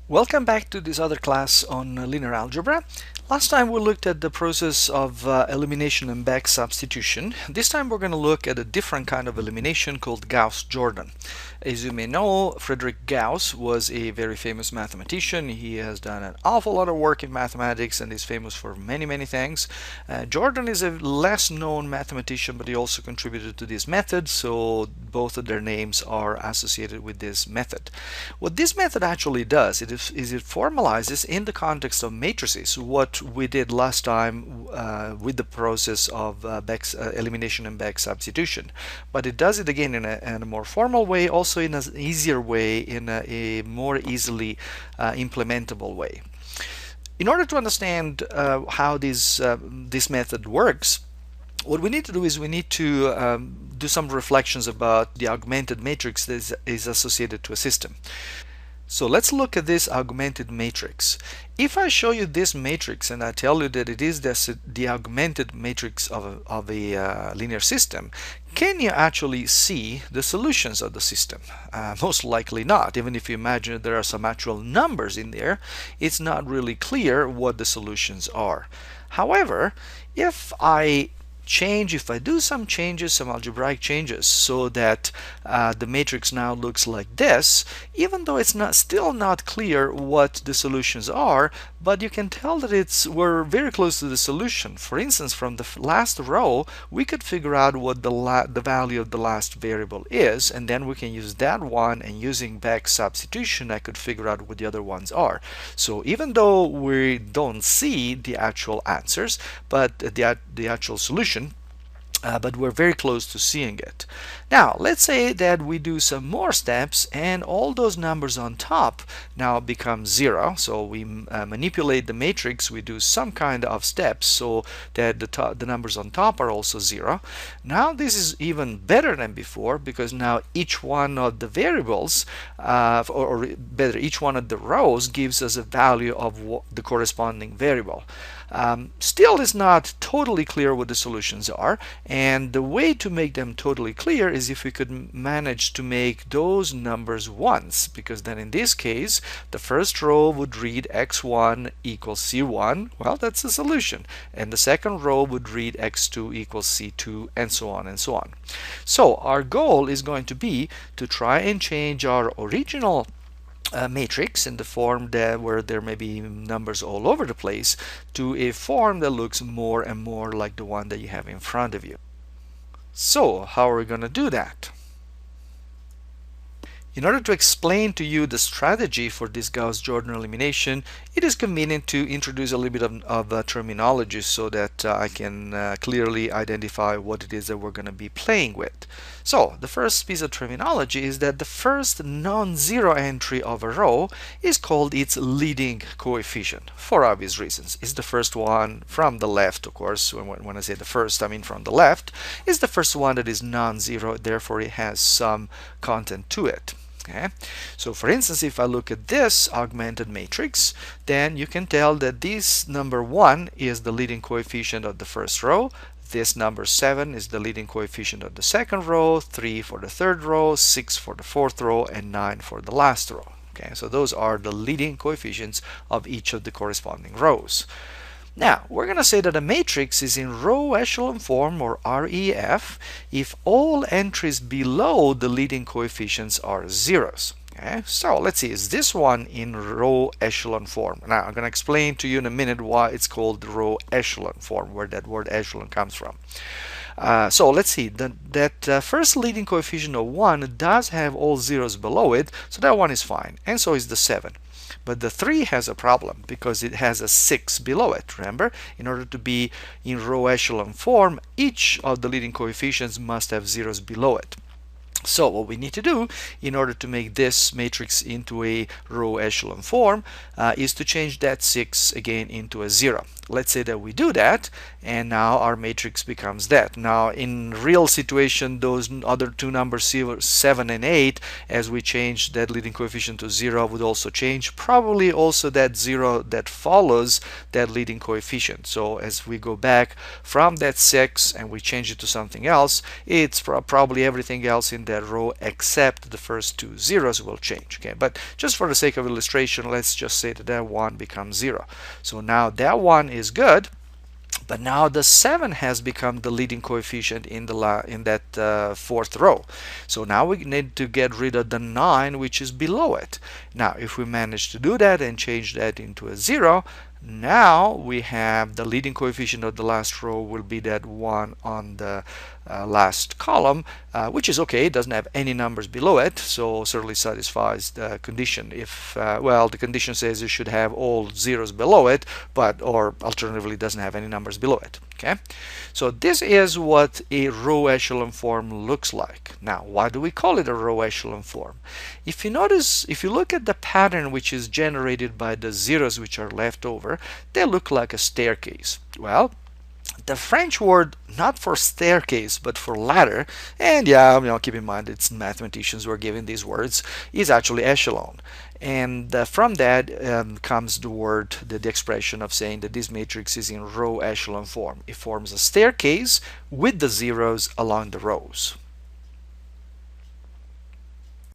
Welcome back to this other class on linear algebra. Last time we looked at the process of elimination and back substitution. This time we're going to look at a different kind of elimination called Gauss Jordan. As you may know, Friedrich Gauss was a very famous mathematician. He has done an awful lot of work in mathematics and is famous for many things. Jordan is a less known mathematician, but he also contributed to this method, so both of their names are associated with this method. What this method actually does is it formalizes in the context of matrices what we did last time with the process of elimination and back substitution. But it does it again in a more formal way, also in an easier way, in a more easily implementable way. In order to understand how this method works, what we need to do is we need to do some reflections about the augmented matrix that is associated to a system. So let's look at this augmented matrix. If I show you this matrix and I tell you that it is the augmented matrix of a linear system, can you actually see the solutions of the system? Most likely not. Even if you imagine that there are some actual numbers in there, it's not really clear what the solutions are. However, if I do some changes, some algebraic changes, so that the matrix now looks like this, even though it's still not clear what the solutions are, but you can tell that we're very close to the solution. For instance, from the last row, we could figure out what the value of the last variable is, and then we can use that one, and using back substitution, I could figure out what the other ones are. So even though we don't see the actual answers, but the actual solution, but we're very close to seeing it. Now, let's say that we do some more steps and all those numbers on top now become 0. So we manipulate the matrix, we do some kind of steps so that the numbers on top are also 0. Now this is even better than before, because now each one of the variables, or better, each one of the rows gives us a value of the corresponding variable. Still is not totally clear what the solutions are, and the way to make them totally clear is if we could manage to make those numbers ones, because then in this case the first row would read x1 equals c1, well, that's the solution, and the second row would read x2 equals c2, and so on and so on. So our goal is going to be to try and change our original matrix in the form where there may be numbers all over the place to a form that looks more and more like the one that you have in front of you. So how are we going to do that? In order to explain to you the strategy for this Gauss Jordan elimination, it is convenient to introduce a little bit of terminology so that I can clearly identify what it is that we're going to be playing with. So the first piece of terminology is that the first non-zero entry of a row is called its leading coefficient, for obvious reasons. It's the first one from the left, of course. When I say the first, I mean from the left. It's the first one that is non-zero, therefore it has some content to it. Okay. So for instance, if I look at this augmented matrix, then you can tell that this number 1 is the leading coefficient of the first row. This number 7 is the leading coefficient of the second row, 3 for the third row, 6 for the fourth row, and 9 for the last row. Okay, so those are the leading coefficients of each of the corresponding rows. Now, we're going to say that a matrix is in row echelon form, or REF, if all entries below the leading coefficients are zeros. Okay, so let's see, is this one in row echelon form? Now, I'm going to explain to you in a minute why it's called row echelon form, where that word echelon comes from. So let's see, that first leading coefficient of 1 does have all zeros below it, so that one is fine, and so is the 7. But the 3 has a problem because it has a 6 below it. Remember, in order to be in row echelon form, each of the leading coefficients must have zeros below it. So what we need to do in order to make this matrix into a row echelon form is to change that 6 again into a 0. Let's say that we do that, and now our matrix becomes that. Now in real situation, those other two numbers 7 and 8, as we change that leading coefficient to 0, would also change, probably also that 0 that follows that leading coefficient. So as we go back from that 6 and we change it to something else, it's probably everything else in that row except the first two zeros will change. Okay, but just for the sake of illustration, let's just say that that 1 becomes 0. So now that 1 is good, but now the 7 has become the leading coefficient in that fourth row. So now we need to get rid of the 9, which is below it. Now if we manage to do that and change that into a 0, now we have the leading coefficient of the last row will be that 1 on the last column, which is okay. It doesn't have any numbers below it, so certainly satisfies the condition. If well, the condition says you should have all zeros below it, but or alternatively doesn't have any numbers below it. Okay, so this is what a row echelon form looks like. Now, why do we call it a row echelon form? If you notice, if you look at the pattern which is generated by the zeros which are left over, they look like a staircase. Well, the French word not for staircase but for ladder, and yeah, keep in mind it's mathematicians who are giving these words, is actually echelon. And from that comes the word, the expression of saying that this matrix is in row echelon form. It forms a staircase with the zeros along the rows.